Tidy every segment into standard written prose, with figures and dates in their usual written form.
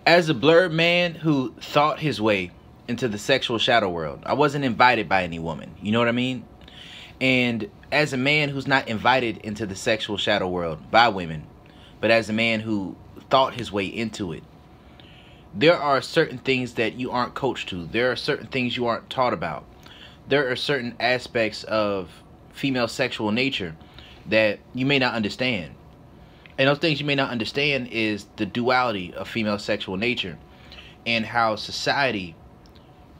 As a blurred man who thought his way into the sexual shadow world, I wasn't invited by any woman. You know what I mean? And as a man who's not invited into the sexual shadow world by women, but as a man who thought his way into it, there are certain things that you aren't coached to. There are certain things you aren't taught about. There are certain aspects of female sexual nature that you may not understand. And those things you may not understand is the duality of female sexual nature and how society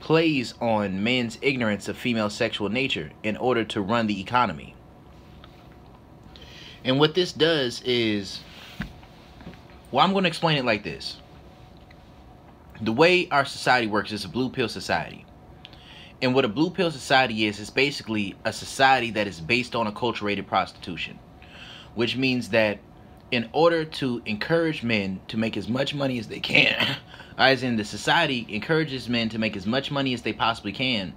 plays on men's ignorance of female sexual nature in order to run the economy. And what this does is, well, I'm going to explain it like this. The way our society works is a blue pill society. And what a blue pill society is basically a society that is based on acculturated prostitution, which means that in order to encourage men to make as much money as they can, as in the society encourages men to make as much money as they possibly can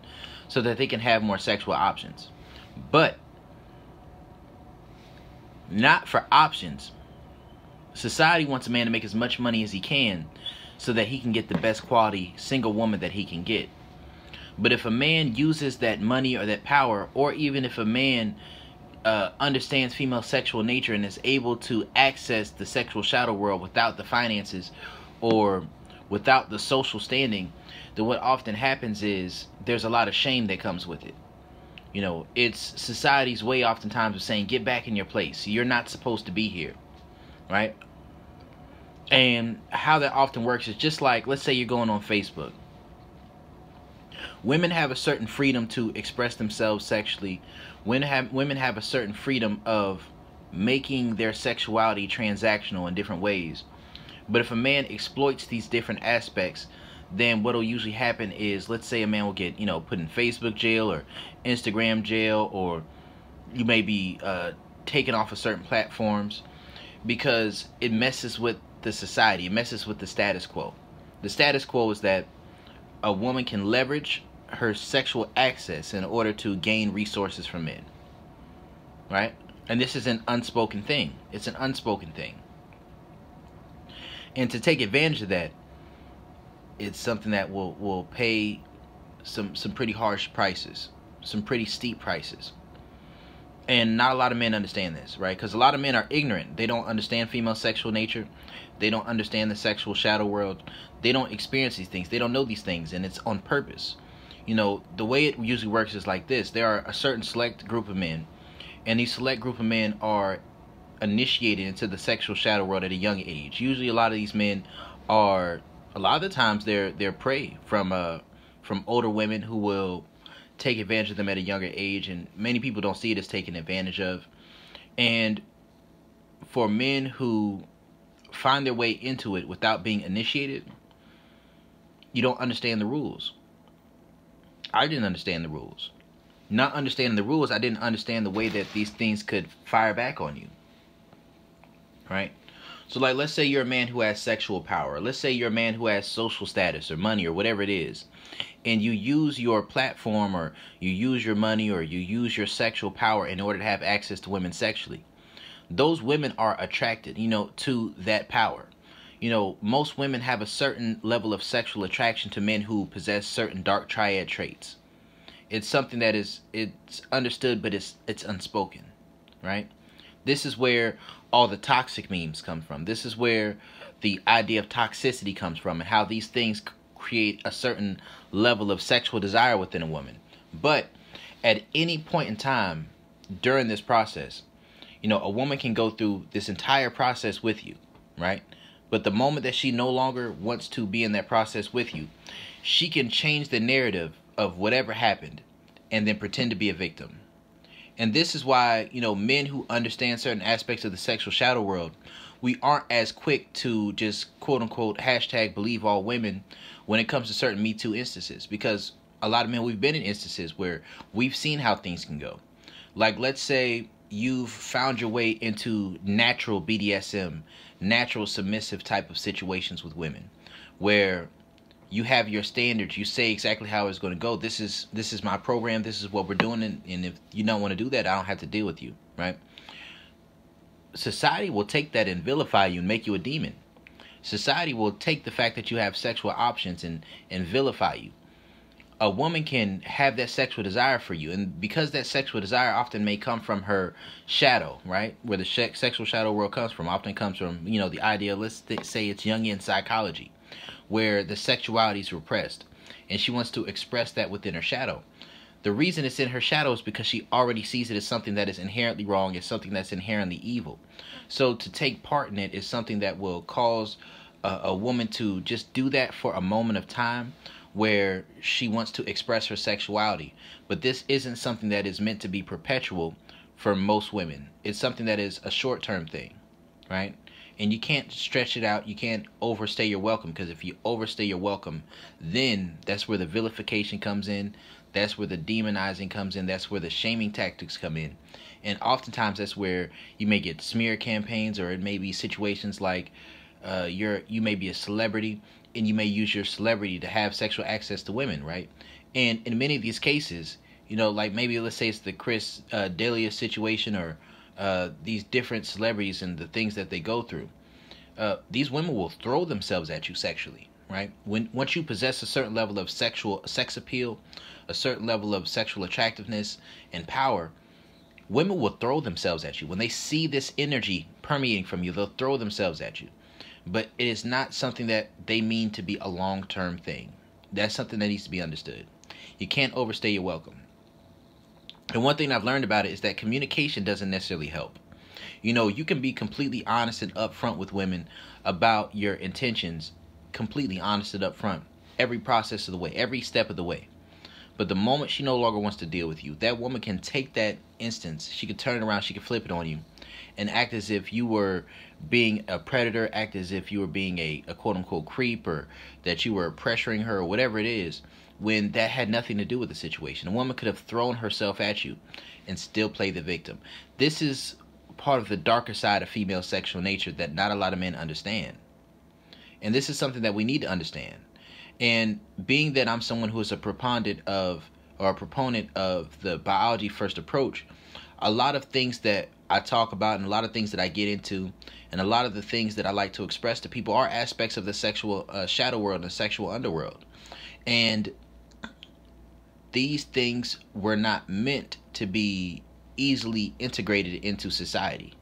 so that they can have more sexual options. But not for options. Society wants a man to make as much money as he can so that he can get the best quality single woman that he can get. But if a man uses that money or that power, or even if a man understands female sexual nature and is able to access the sexual shadow world without the finances or without the social standing, then what often happens is there's a lot of shame that comes with it. You know, it's society's way oftentimes of saying, get back in your place. You're not supposed to be here, right? And how that often works is just like, let's say you're going on Facebook. Women have a certain freedom to express themselves sexually. Women have a certain freedom of making their sexuality transactional in different ways. But if a man exploits these different aspects, then what will usually happen is, let's say a man will get, put in Facebook jail or Instagram jail, or you may be taken off of certain platforms because it messes with the society. It messes with the status quo. The status quo is that a woman can leverage her sexual access in order to gain resources from men, right? And this is an unspoken thing. It's an unspoken thing. And to take advantage of that, it's something that will pay some pretty harsh prices, some pretty steep prices. And not a lot of men understand this, right? Because a lot of men are ignorant. They don't understand female sexual nature. They don't understand the sexual shadow world. They don't experience these things. They don't know these things, and it's on purpose. The way it usually works is like this. There are a certain select group of men, and these select group of men are initiated into the sexual shadow world at a young age. Usually a lot of these men are, a lot of the times, they're prey from older women who will take advantage of them at a younger age, and many people don't see it as taken advantage of. And for men who find their way into it without being initiated, you don't understand the rules. I didn't understand the rules. Not understanding the rules, I didn't understand the way that these things could fire back on you. Right? So like, let's say you're a man who has sexual power. Let's say you're a man who has social status or money or whatever it is. And you use your platform, or you use your money, or you use your sexual power in order to have access to women sexually. Those women are attracted, to that power. Most women have a certain level of sexual attraction to men who possess certain dark triad traits. It's something that it's understood, but it's unspoken, right? This is where all the toxic memes come from. This is where the idea of toxicity comes from, and how these things create a certain level of sexual desire within a woman. But at any point in time during this process, a woman can go through this entire process with you, right? But the moment that she no longer wants to be in that process with you, she can change the narrative of whatever happened and then pretend to be a victim. And this is why, men who understand certain aspects of the sexual shadow world, we aren't as quick to just quote unquote hashtag believe all women when it comes to certain Me Too instances. Because a lot of men, we've been in instances where we've seen how things can go. Like, let's say you've found your way into natural BDSM, natural submissive type of situations with women, where you have your standards. You say exactly how it's going to go. This is my program. This is what we're doing. And if you don't want to do that, I don't have to deal with you, right? Society will take that and vilify you and make you a demon. Society will take the fact that you have sexual options and vilify you. A woman can have that sexual desire for you, and because that sexual desire often may come from her shadow, right, where the sexual shadow world comes from, often comes from, the idealistic, say it's Jungian psychology, where the sexuality is repressed, and she wants to express that within her shadow. The reason it's in her shadow is because she already sees it as something that is inherently wrong, as something that's inherently evil. So to take part in it is something that will cause a woman to just do that for a moment of time, where she wants to express her sexuality. But this isn't something that is meant to be perpetual for most women. It's something that is a short-term thing, right? And you can't stretch it out. You can't overstay your welcome, because if you overstay your welcome, then that's where the vilification comes in. That's where the demonizing comes in. That's where the shaming tactics come in. And oftentimes that's where you may get smear campaigns, or it may be situations like you may be a celebrity, and you may use your celebrity to have sexual access to women, right? And in many of these cases, like maybe let's say it's the Chris D'Elia situation, or these different celebrities and the things that they go through. These women will throw themselves at you sexually, right? Once you possess a certain level of sex appeal, a certain level of sexual attractiveness and power, women will throw themselves at you. When they see this energy permeating from you, they'll throw themselves at you. But it is not something that they mean to be a long-term thing. That's something that needs to be understood. You can't overstay your welcome. And one thing I've learned about it is that communication doesn't necessarily help. You can be completely honest and upfront with women about your intentions, completely honest and upfront, every process of the way, every step of the way. But the moment she no longer wants to deal with you, that woman can take that instance, she can turn it around, she can flip it on you, and act as if you were being a predator, act as if you were being a quote-unquote creep, or that you were pressuring her, or whatever it is, when that had nothing to do with the situation. A woman could have thrown herself at you and still play the victim. This is part of the darker side of female sexual nature that not a lot of men understand. And this is something that we need to understand. And being that I'm someone who is a proponent of the biology first approach, a lot of things that I talk about and a lot of things that I get into and a lot of the things that I like to express to people are aspects of the sexual shadow world and the sexual underworld. And these things were not meant to be easily integrated into society,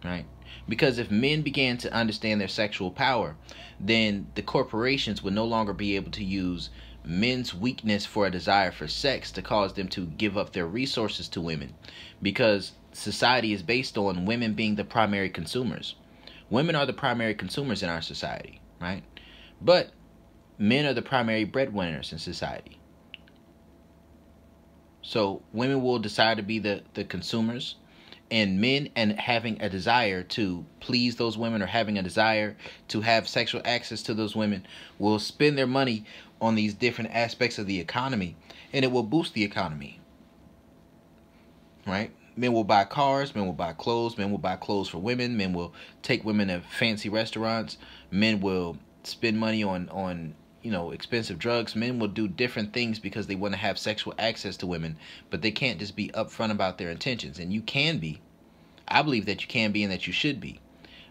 right? Because if men began to understand their sexual power, then the corporations would no longer be able to use men's weakness for a desire for sex to cause them to give up their resources to women, because society is based on women being the primary consumers. Women are the primary consumers in our society, right? But men are the primary breadwinners in society. So women will decide to be the consumers, and men, and having a desire to please those women or having a desire to have sexual access to those women, will spend their money on these different aspects of the economy, and it will boost the economy, right? Men will buy cars, men will buy clothes, men will buy clothes for women, men will take women to fancy restaurants, men will spend money on expensive drugs. Men will do different things because they want to have sexual access to women, but they can't just be upfront about their intentions. And you can be. I believe that you can be and that you should be.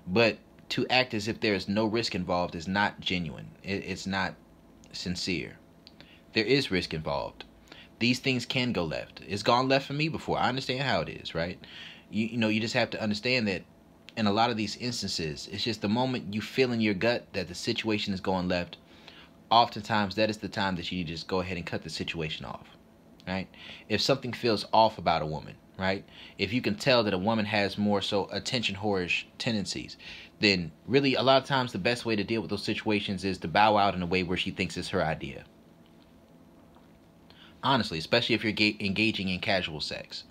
But to act as if there is no risk involved is not genuine. It's not sincere. There is risk involved. These things can go left. It's gone left for me before. I understand how it is, right? You just have to understand that in a lot of these instances, it's just the moment you feel in your gut that the situation is going left, oftentimes that is the time that you need to just go ahead and cut the situation off, right? If something feels off about a woman, right? If you can tell that a woman has more so attention whorish tendencies, then really a lot of times the best way to deal with those situations is to bow out in a way where she thinks it's her idea. Honestly, especially if you're engaging in casual sex.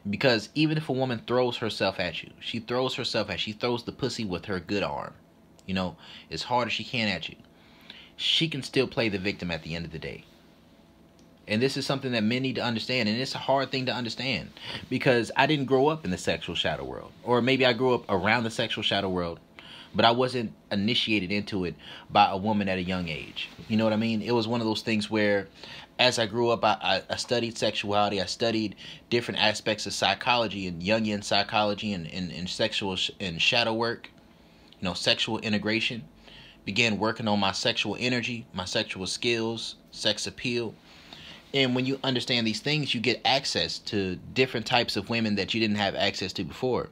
Because even if a woman throws herself at you, she throws the pussy with her good arm, as hard as she can at you, she can still play the victim at the end of the day. And this is something that men need to understand. And it's a hard thing to understand because I didn't grow up in the sexual shadow world. Or maybe I grew up around the sexual shadow world, but I wasn't initiated into it by a woman at a young age. You know what I mean? It was one of those things where as I grew up, I studied sexuality. I studied different aspects of psychology and Jungian psychology and sexual and shadow work. sexual integration, began working on my sexual energy, my sexual skills, sex appeal. And when you understand these things, you get access to different types of women that you didn't have access to before.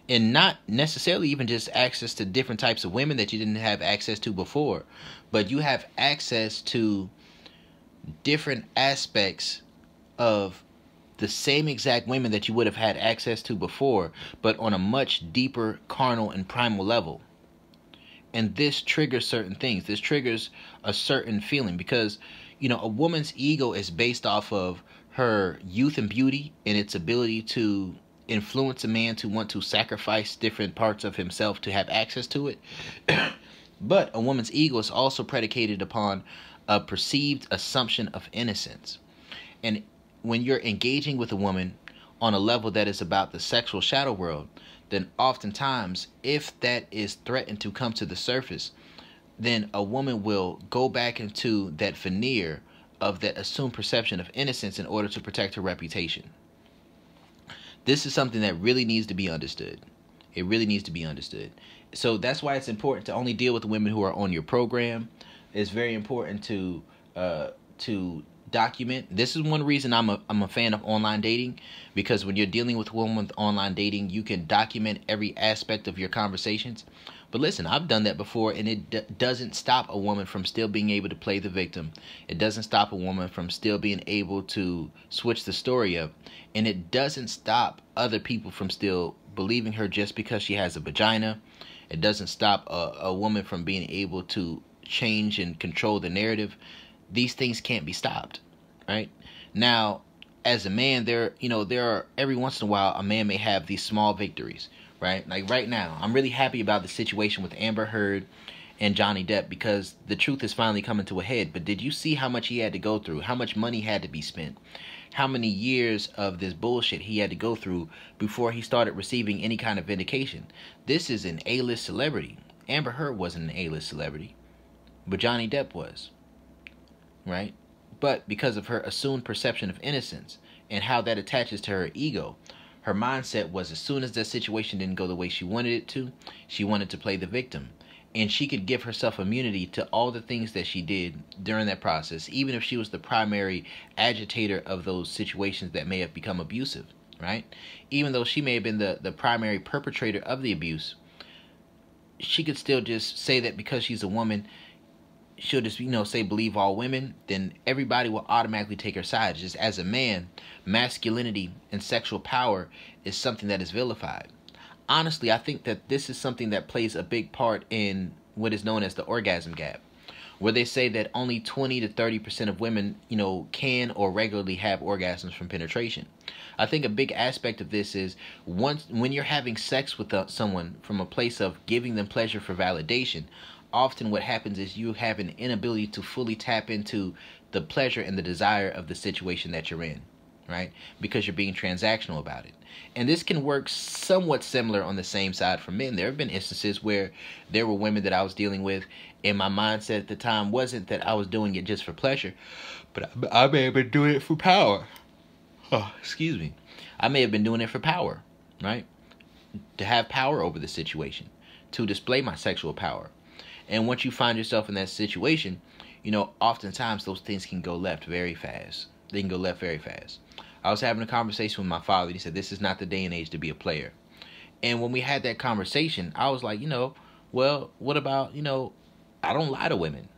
And not necessarily even just access to different types of women that you didn't have access to before, but you have access to different aspects of the same exact women that you would have had access to before, but on a much deeper carnal and primal level. And this triggers certain things. This triggers a certain feeling because, a woman's ego is based off of her youth and beauty and its ability to influence a man to want to sacrifice different parts of himself to have access to it. But a woman's ego is also predicated upon a perceived assumption of innocence. And when you're engaging with a woman on a level that is about the sexual shadow world, then oftentimes, if that is threatened to come to the surface, then a woman will go back into that veneer of that assumed perception of innocence in order to protect her reputation. This is something that really needs to be understood. It really needs to be understood. So that's why it's important to only deal with the women who are on your program. It's very important to document. This is one reason I'm a fan of online dating, because when you're dealing with a woman with online dating, you can document every aspect of your conversations. But listen, I've done that before, and it doesn't stop a woman from still being able to play the victim. It doesn't stop a woman from still being able to switch the story up. And it doesn't stop other people from still believing her just because she has a vagina. It doesn't stop a woman from being able to change and control the narrative. These things can't be stopped, right? Now, as a man, there are every once in a while a man may have these small victories, right? Like right now, I'm really happy about the situation with Amber Heard and Johnny Depp because the truth is finally coming to a head. But did you see how much he had to go through? How much money had to be spent? How many years of this bullshit he had to go through before he started receiving any kind of vindication? This is an A-list celebrity. Amber Heard wasn't an A-list celebrity, but Johnny Depp was, right? But because of her assumed perception of innocence and how that attaches to her ego, her mindset was as soon as that situation didn't go the way she wanted it to, she wanted to play the victim. And she could give herself immunity to all the things that she did during that process, even if she was the primary agitator of those situations that may have become abusive, right? Even though she may have been the primary perpetrator of the abuse, she could still just say that because she's a woman, she'll just, say believe all women, then everybody will automatically take her side. Just as a man, masculinity and sexual power is something that is vilified. Honestly, I think that this is something that plays a big part in what is known as the orgasm gap, where they say that only 20 to 30% of women, can or regularly have orgasms from penetration. I think a big aspect of this is when you're having sex with someone from a place of giving them pleasure for validation, often what happens is you have an inability to fully tap into the pleasure and the desire of the situation that you're in, right? Because you're being transactional about it. And this can work somewhat similar on the same side for men. There have been instances where there were women that I was dealing with, and my mindset at the time wasn't that I was doing it just for pleasure, but I may have been doing it for power. Oh, excuse me. I may have been doing it for power, right? To have power over the situation, to display my sexual power. And once you find yourself in that situation, oftentimes those things can go left very fast. They can go left very fast. I was having a conversation with my father. He said, this is not the day and age to be a player. And when we had that conversation, I was like, well, what about, I don't lie to women.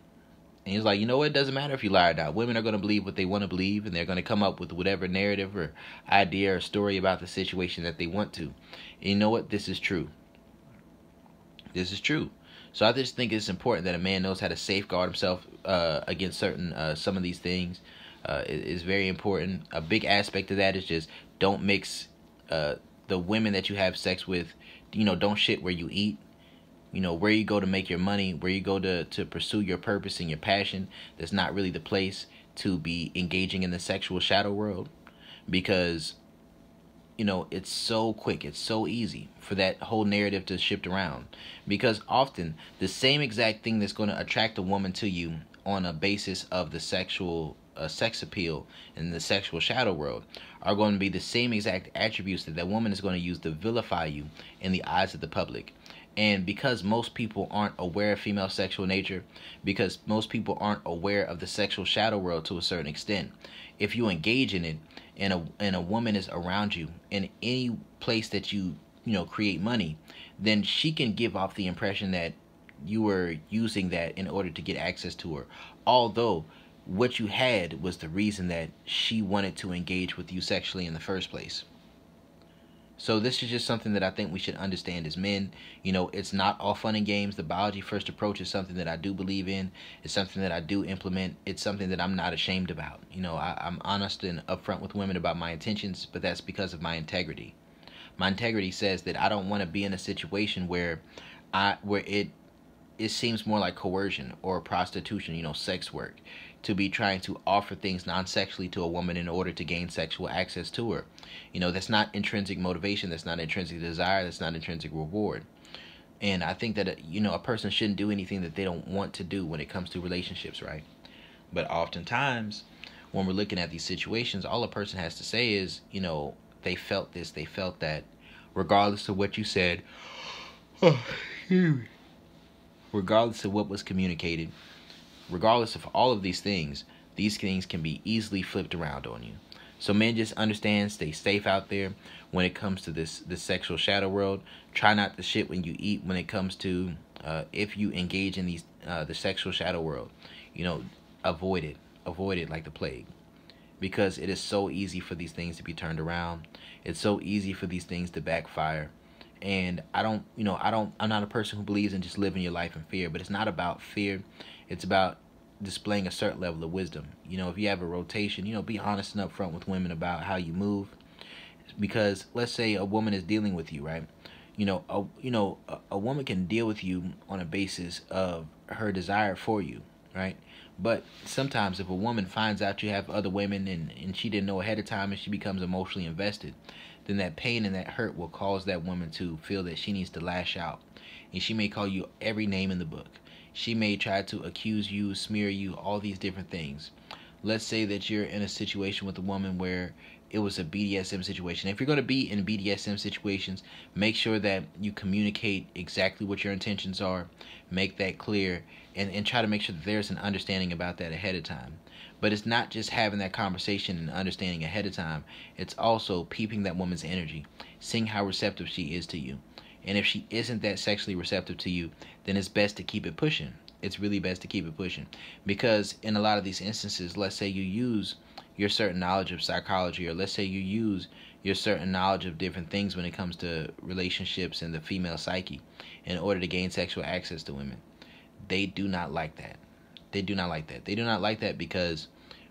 And he's like, it doesn't matter if you lie or not. Women are going to believe what they want to believe, and they're going to come up with whatever narrative or idea or story about the situation that they want to. And you know what? This is true. This is true. So I just think it's important that a man knows how to safeguard himself against some of these things. It is very important. A big aspect of that is just don't mix the women that you have sex with. Don't shit where you eat. Where you go to make your money, where you go to pursue your purpose and your passion. That's not really the place to be engaging in the sexual shadow world, because it's so quick, it's so easy for that whole narrative to shift around. Because often the same exact thing that's going to attract a woman to you on a basis of the sexual sex appeal in the sexual shadow world are going to be the same exact attributes that woman is going to use to vilify you in the eyes of the public. And because most people aren't aware of female sexual nature, because most people aren't aware of the sexual shadow world to a certain extent, if you engage in it and a woman is around you in any place that you create money, then she can give off the impression that you were using that in order to get access to her. Although what you had was the reason that she wanted to engage with you sexually in the first place. So this is just something that I think we should understand as men. It's not all fun and games. The biology first approach is something that I do believe in. It's something that I do implement. It's something that I'm not ashamed about. I'm honest and upfront with women about my intentions, but that's because of my integrity. My integrity says that I don't want to be in a situation where it seems more like coercion or prostitution, sex work, to be trying to offer things non-sexually to a woman in order to gain sexual access to her. That's not intrinsic motivation. That's not intrinsic desire. That's not intrinsic reward. And I think that, a person shouldn't do anything that they don't want to do when it comes to relationships, right? But oftentimes, when we're looking at these situations, all a person has to say is, they felt this, they felt that, regardless of what you said, regardless of what was communicated, regardless of all of these things can be easily flipped around on you. So men, just understand, stay safe out there when it comes to this sexual shadow world. Try not to shit when you eat when it comes to if you engage in the sexual shadow world. Avoid it like the plague, because it is so easy for these things to be turned around. It's so easy for these things to backfire. And I'm not a person who believes in just living your life in fear, but it's not about fear. It's about displaying a certain level of wisdom. If you have a rotation, be honest and upfront with women about how you move. Because let's say a woman is dealing with you, right? A woman can deal with you on a basis of her desire for you, right? But sometimes if a woman finds out you have other women and she didn't know ahead of time, and she becomes emotionally invested, then that pain and that hurt will cause that woman to feel that she needs to lash out. And she may call you every name in the book. She may try to accuse you, smear you, all these different things. Let's say that you're in a situation with a woman where it was a BDSM situation. If you're going to be in BDSM situations, make sure that you communicate exactly what your intentions are. Make that clear, and try to make sure that there's an understanding about that ahead of time. But it's not just having that conversation and understanding ahead of time. It's also peeping that woman's energy, seeing how receptive she is to you. And if she isn't that sexually receptive to you, then it's best to keep it pushing. It's really best to keep it pushing. Because in a lot of these instances, let's say you use your certain knowledge of psychology, or let's say you use your certain knowledge of different things when it comes to relationships and the female psyche in order to gain sexual access to women. They do not like that. They do not like that. They do not like that because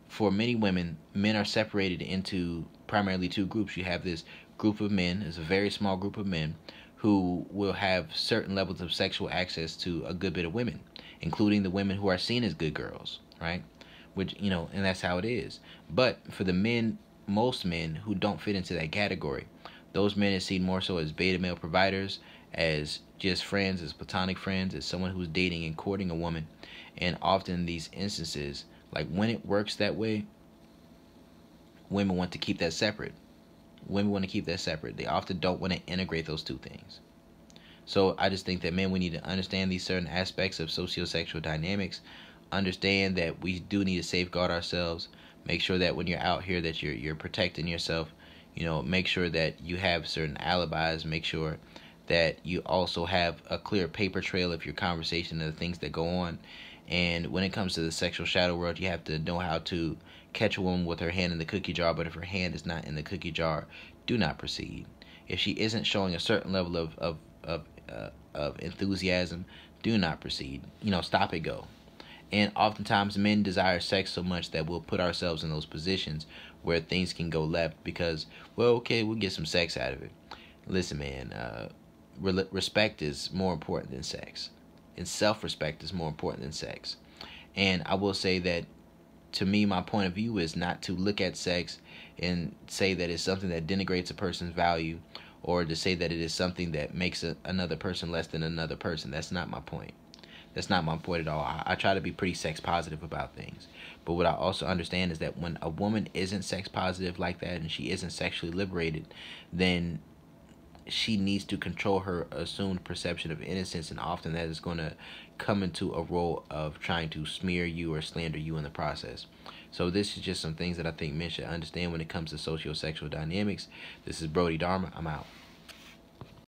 for many women, men are separated into primarily two groups. You have this group of men, it's a very small group of men, who will have certain levels of sexual access to a good bit of women, including the women who are seen as good girls, right? Which, and that's how it is. But for the men, most men who don't fit into that category, those men are seen more so as beta male providers, as just friends, as platonic friends, as someone who's dating and courting a woman. And often in these instances, like when it works that way, women want to keep that separate. Women want to keep that separate. They often don't want to integrate those two things. So I just think that men, we need to understand these certain aspects of sociosexual dynamics. Understand that we do need to safeguard ourselves. Make sure that when you're out here that you're protecting yourself. Make sure that you have certain alibis. Make sure that you also have a clear paper trail of your conversation and the things that go on. And when it comes to the sexual shadow world, you have to know how to catch a woman with her hand in the cookie jar. But if her hand is not in the cookie jar, do not proceed. If she isn't showing a certain level of enthusiasm, do not proceed. Stop it, go. And oftentimes men desire sex so much that we'll put ourselves in those positions where things can go left because, well, okay, we'll get some sex out of it. Listen, man, respect is more important than sex. And self-respect is more important than sex. And I will say that, to me, my point of view is not to look at sex and say that it's something that denigrates a person's value, or to say that it is something that makes another person less than another person. That's not my point. That's not my point at all. I try to be pretty sex positive about things. But what I also understand is that when a woman isn't sex positive like that and she isn't sexually liberated, then she needs to control her assumed perception of innocence, and often that is going to come into a role of trying to smear you or slander you in the process. So this is just some things that I think men should understand when it comes to sociosexual dynamics. This is Brody Dharma. I'm out.